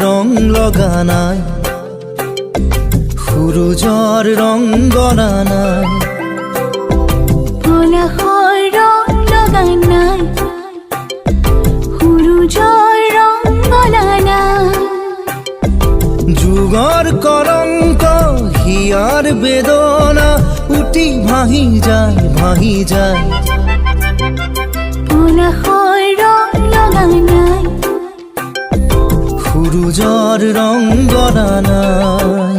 ৰং লগানায় সূৰজৰ ৰং গণানায় পলাশৰ ৰং লগা নাই সূৰুজৰ ৰং গলা নাই যুগৰ কলংক হিয়াৰ বেদনা উটি ভাহি যায় পলাশৰ ৰং লগা নাই সূৰজৰ ৰং গণানায়